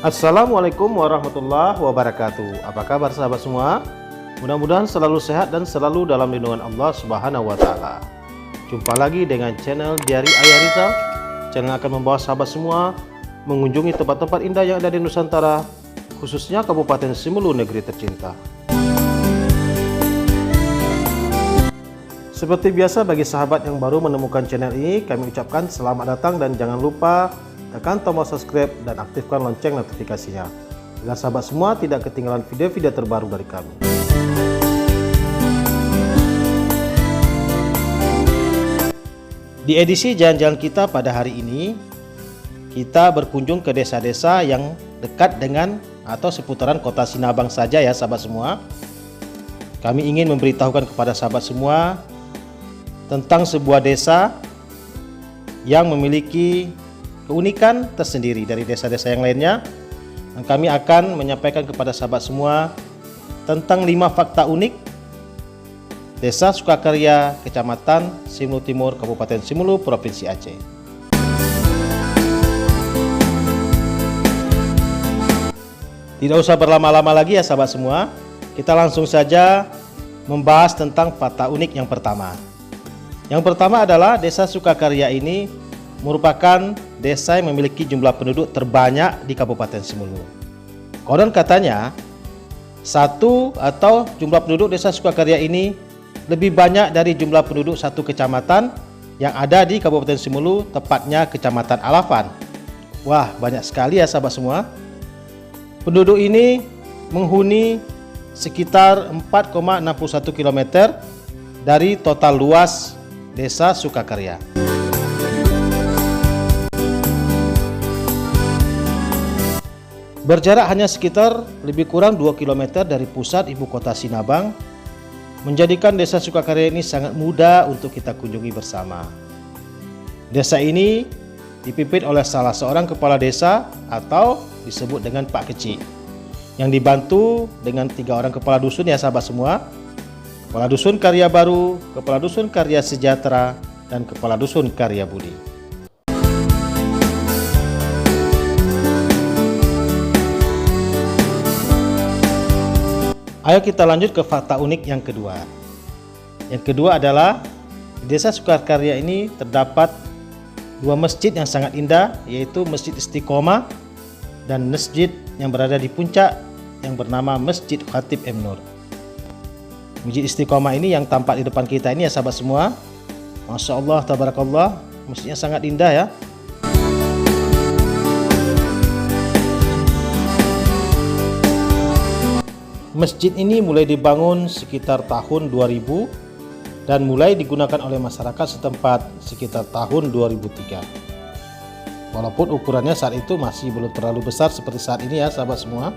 Assalamualaikum warahmatullahi wabarakatuh. Apa kabar sahabat semua? Mudah-mudahan selalu sehat dan selalu dalam lindungan Allah Subhanahu wa taala. Jumpa lagi dengan channel Diari Ayah Rizal. Channel akan membawa sahabat semua mengunjungi tempat-tempat indah yang ada di Nusantara, khususnya Kabupaten Simelu, negeri tercinta. Seperti biasa, bagi sahabat yang baru menemukan channel ini, kami ucapkan selamat datang dan jangan lupa tekan tombol subscribe dan aktifkan lonceng notifikasinya agar sahabat semua tidak ketinggalan video-video terbaru dari kami. Di edisi jalan-jalan kita pada hari ini, kita berkunjung ke desa-desa yang dekat dengan atau seputaran kota Sinabang saja ya sahabat semua. Kami ingin memberitahukan kepada sahabat semua tentang sebuah desa yang memiliki keunikan tersendiri dari desa-desa yang lainnya, dan kami akan menyampaikan kepada sahabat semua tentang 5 fakta unik Desa Sukakarya, Kecamatan Simelu Timur, Kabupaten Simelu, Provinsi Aceh. Tidak usah berlama-lama lagi ya sahabat semua, kita langsung saja membahas tentang fakta unik yang pertama. Yang pertama adalah Desa Sukakarya ini merupakan desa yang memiliki jumlah penduduk terbanyak di Kabupaten Simelu. Konon katanya, jumlah penduduk Desa Sukakarya ini lebih banyak dari jumlah penduduk satu kecamatan yang ada di Kabupaten Simelu, tepatnya Kecamatan Alafan. Wah, banyak sekali ya sahabat semua. Penduduk ini menghuni sekitar 4,61 km dari total luas Desa Sukakarya. Berjarak hanya sekitar lebih kurang 2 km dari pusat ibu kota Sinabang, menjadikan Desa Sukakarya ini sangat mudah untuk kita kunjungi bersama. Desa ini dipimpin oleh salah seorang kepala desa atau disebut dengan Pak Kecik, yang dibantu dengan 3 orang kepala dusun ya sahabat semua. Kepala dusun Karya Baru, kepala dusun Karya Sejahtera, dan kepala dusun Karya Budi. Ayo kita lanjut ke fakta unik yang kedua. Yang kedua adalah di Desa Sukakarya ini terdapat 2 masjid yang sangat indah, yaitu Masjid Istiqomah dan masjid yang berada di puncak yang bernama Masjid Khatib M. Nur. Masjid Istiqomah ini yang tampak di depan kita ini ya sahabat semua. Masya Allah, tabarakallah, masjidnya sangat indah ya. Masjid ini mulai dibangun sekitar tahun 2000 dan mulai digunakan oleh masyarakat setempat sekitar tahun 2003. Walaupun ukurannya saat itu masih belum terlalu besar seperti saat ini ya sahabat semua.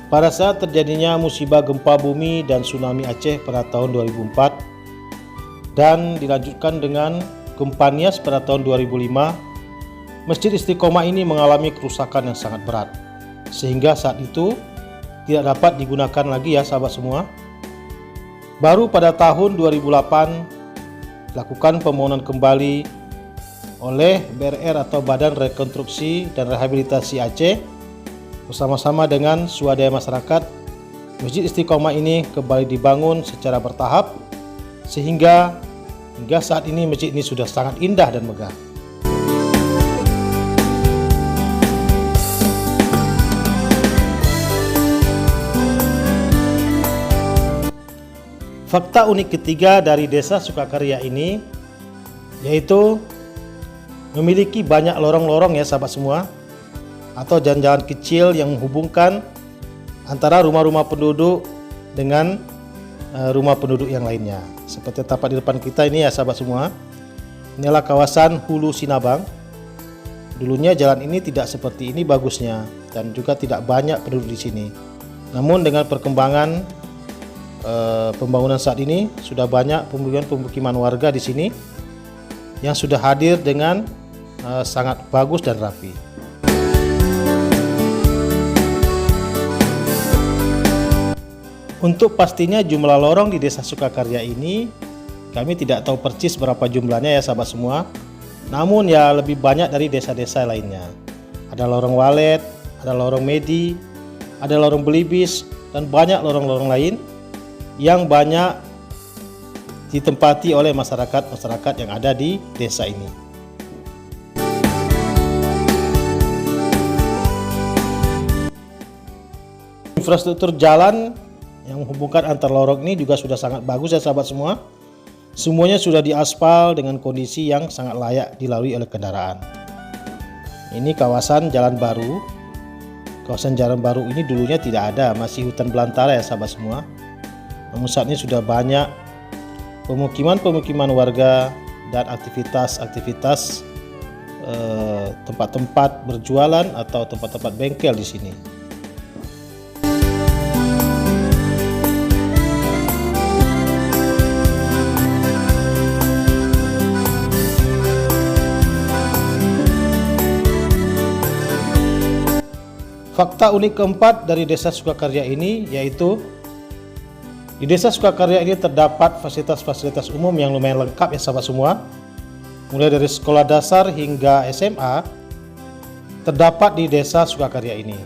Pada saat terjadinya musibah gempa bumi dan tsunami Aceh pada tahun 2004 dan dilanjutkan dengan gempa Nias pada tahun 2005, Masjid Istiqomah ini mengalami kerusakan yang sangat berat, sehingga saat itu tidak dapat digunakan lagi ya sahabat semua. Baru pada tahun 2008 dilakukan pembangunan kembali oleh BRR atau Badan Rekonstruksi dan Rehabilitasi Aceh bersama-sama dengan swadaya masyarakat. Masjid Istiqomah ini kembali dibangun secara bertahap, sehingga hingga saat ini masjid ini sudah sangat indah dan megah. Fakta unik ketiga dari Desa Sukakarya ini yaitu memiliki banyak lorong-lorong ya sahabat semua, atau jalan-jalan kecil yang menghubungkan antara rumah-rumah penduduk dengan rumah penduduk yang lainnya. Seperti tampak di depan kita ini ya sahabat semua. Inilah kawasan Hulu Sinabang. Dulunya jalan ini tidak seperti ini bagusnya dan juga tidak banyak penduduk di sini. Namun dengan perkembangan pembangunan saat ini sudah banyak pemukiman warga di sini yang sudah hadir dengan sangat bagus dan rapi. Untuk pastinya jumlah lorong di Desa Sukakarya ini kami tidak tahu persis berapa jumlahnya ya sahabat semua. namun ya lebih banyak dari desa-desa lainnya. Ada lorong Walet, ada lorong Medi, ada lorong Belibis, dan banyak lorong-lorong lain yang banyak ditempati oleh masyarakat yang ada di desa ini. Infrastruktur jalan yang menghubungkan antar lorong ini juga sudah sangat bagus ya sahabat semua. Semuanya sudah diaspal dengan kondisi yang sangat layak dilalui oleh kendaraan. Ini kawasan jalan baru. Kawasan jalan baru ini dulunya tidak ada, masih hutan belantara ya sahabat semua. Namun saat ini sudah banyak pemukiman warga dan aktivitas tempat-tempat berjualan atau tempat-tempat bengkel di sini. Fakta unik keempat dari Desa Sukakarya ini yaitu di Desa Sukakarya ini terdapat fasilitas-fasilitas umum yang lumayan lengkap ya sahabat semua. Mulai dari sekolah dasar hingga SMA terdapat di Desa Sukakarya ini.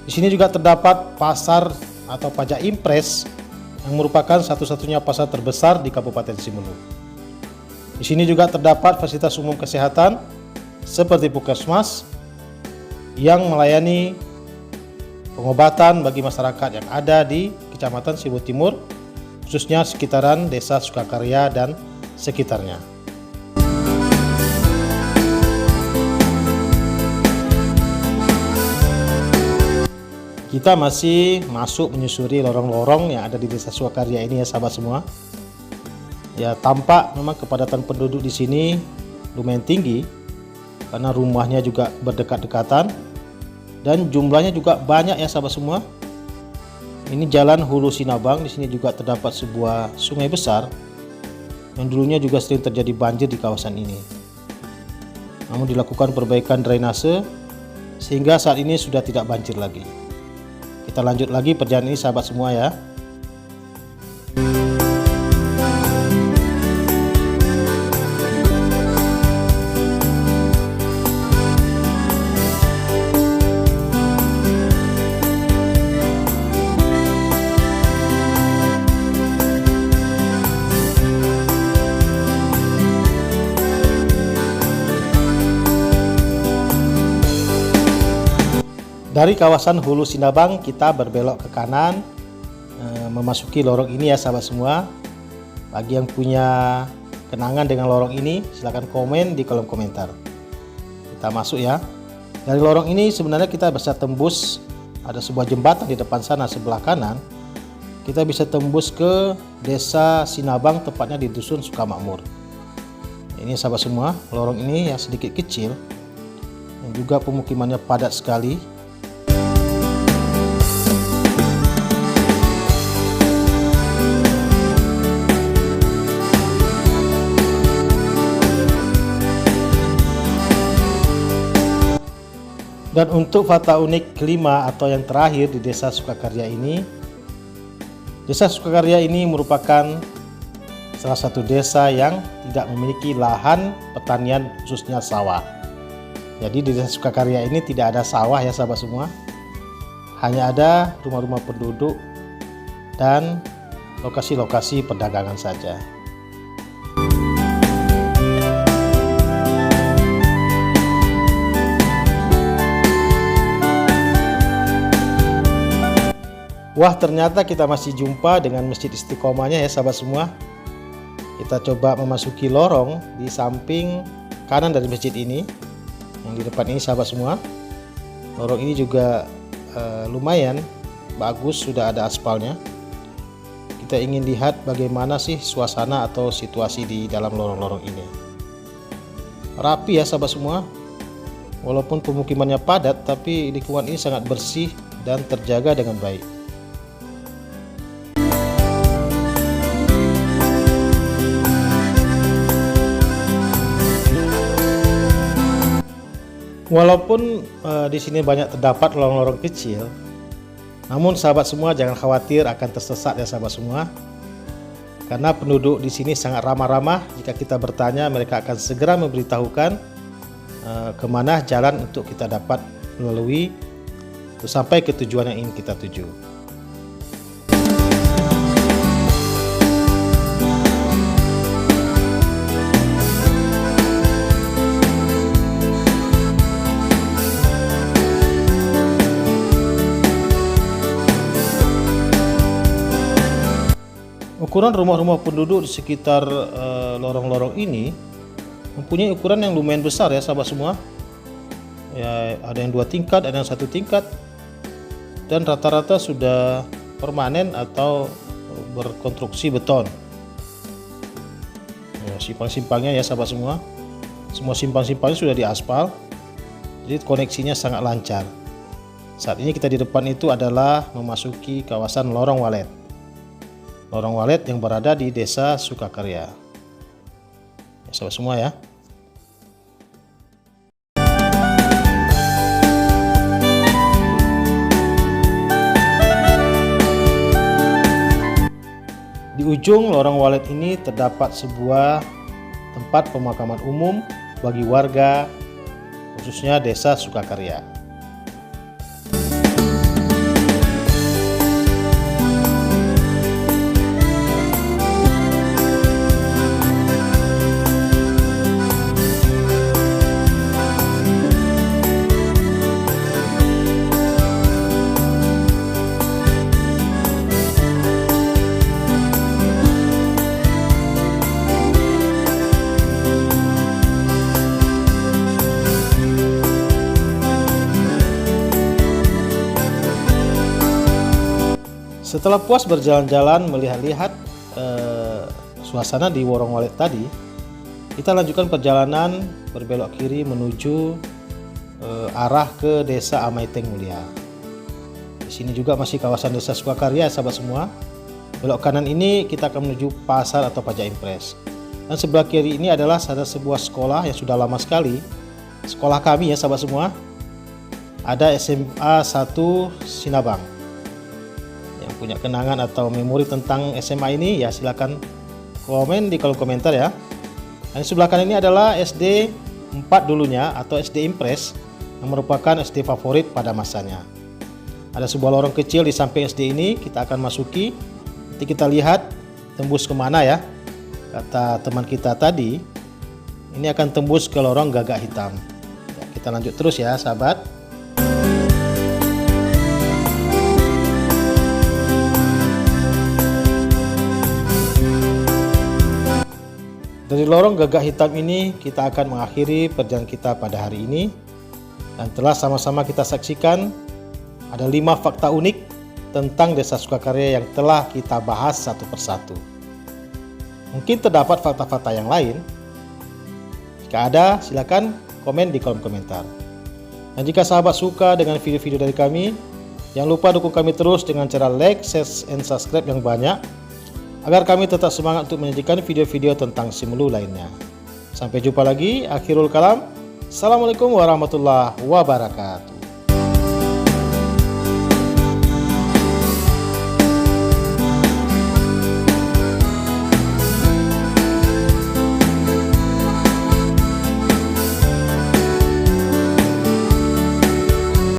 Di sini juga terdapat pasar atau pajak impres yang merupakan satu-satunya pasar terbesar di Kabupaten Simelu. Di sini juga terdapat fasilitas umum kesehatan seperti puskesmas yang melayani pengobatan bagi masyarakat yang ada di Kecamatan Simelu Timur, khususnya sekitaran Desa Sukakarya dan sekitarnya. Kita masih masuk menyusuri lorong-lorong yang ada di Desa Sukakarya ini ya sahabat semua. Ya, tampak memang kepadatan penduduk di sini lumayan tinggi karena rumahnya juga berdekat-dekatan dan jumlahnya juga banyak ya sahabat semua. Ini Jalan Hulu Sinabang. Di sini juga terdapat sebuah sungai besar yang dulunya juga sering terjadi banjir di kawasan ini. Namun dilakukan perbaikan drainase sehingga saat ini sudah tidak banjir lagi. Kita lanjut lagi perjalanan ini sahabat semua ya. Dari kawasan Hulu Sinabang kita berbelok ke kanan, memasuki lorong ini ya sahabat semua. Bagi yang punya kenangan dengan lorong ini silahkan komen di kolom komentar. Kita masuk ya. Dari lorong ini sebenarnya kita bisa tembus, ada sebuah jembatan di depan sana sebelah kanan. Kita bisa tembus ke Desa Sinabang, tepatnya di Dusun Sukamakmur. Ini sahabat semua, lorong ini yang sedikit kecil dan juga pemukimannya padat sekali. Dan untuk fakta unik kelima atau yang terakhir di Desa Sukakarya ini, Desa Sukakarya ini merupakan salah satu desa yang tidak memiliki lahan pertanian khususnya sawah. Jadi di Desa Sukakarya ini tidak ada sawah ya sahabat semua. Hanya ada rumah-rumah penduduk dan lokasi-lokasi perdagangan saja. Wah, ternyata kita masih jumpa dengan Masjid Istiqomahnya ya sahabat semua. Kita coba memasuki lorong di samping kanan dari masjid ini. Yang di depan ini sahabat semua. Lorong ini juga lumayan bagus, sudah ada aspalnya. Kita ingin lihat bagaimana sih suasana atau situasi di dalam lorong-lorong ini. Rapi ya sahabat semua. Walaupun pemukimannya padat, tapi lingkungan ini sangat bersih dan terjaga dengan baik. Walaupun di sini banyak terdapat lorong-lorong kecil, namun sahabat semua jangan khawatir akan tersesat ya sahabat semua. Karena penduduk di sini sangat ramah-ramah, jika kita bertanya mereka akan segera memberitahukan kemana jalan untuk kita dapat melalui untuk sampai ke tujuan yang ingin kita tuju. Ukuran rumah-rumah penduduk di sekitar lorong-lorong ini mempunyai ukuran yang lumayan besar ya sahabat semua. Ya, ada yang 2 tingkat, ada yang 1 tingkat, dan rata-rata sudah permanen atau berkonstruksi beton. Ya, simpang-simpangnya ya sahabat semua simpang-simpangnya sudah diaspal, jadi koneksinya sangat lancar. Saat ini kita di depan itu adalah memasuki kawasan Lorong Walet. Lorong Walet yang berada di Desa Sukakarya. Ya, sahabat semua ya. Di ujung Lorong Walet ini terdapat sebuah tempat pemakaman umum bagi warga, khususnya Desa Sukakarya. Setelah puas berjalan-jalan melihat-lihat suasana di Lorong Walet tadi, kita lanjutkan perjalanan berbelok kiri menuju arah ke Desa Amaiteng Mulia. Di sini juga masih kawasan Desa Sukakarya sahabat semua. Belok kanan ini kita akan menuju pasar atau pajak impres. Dan sebelah kiri ini adalah ada sebuah sekolah yang sudah lama sekali. Sekolah kami ya sahabat semua. Ada SMA 1 Sinabang. Punya kenangan atau memori tentang SMA ini ya silakan komen di kolom komentar ya. Dan di sebelah kanan ini adalah SD 4 dulunya atau SD Impres yang merupakan SD favorit pada masanya. Ada sebuah lorong kecil di samping SD ini, kita akan masuki. Nanti kita lihat tembus kemana ya. Kata teman kita tadi, ini akan tembus ke lorong Gagak Hitam. Ya, kita lanjut terus ya sahabat. Dari lorong Gagak Hitam ini kita akan mengakhiri perjalanan kita pada hari ini, dan telah sama-sama kita saksikan ada 5 fakta unik tentang Desa Sukakarya yang telah kita bahas satu persatu. Mungkin terdapat fakta-fakta yang lain. Jika ada silakan komen di kolom komentar. Dan jika sahabat suka dengan video-video dari kami, jangan lupa dukung kami terus dengan cara like, share, and subscribe yang banyak, agar kami tetap semangat untuk menyajikan video-video tentang Simelu lainnya. Sampai jumpa lagi, akhirul kalam. Assalamualaikum warahmatullahi wabarakatuh.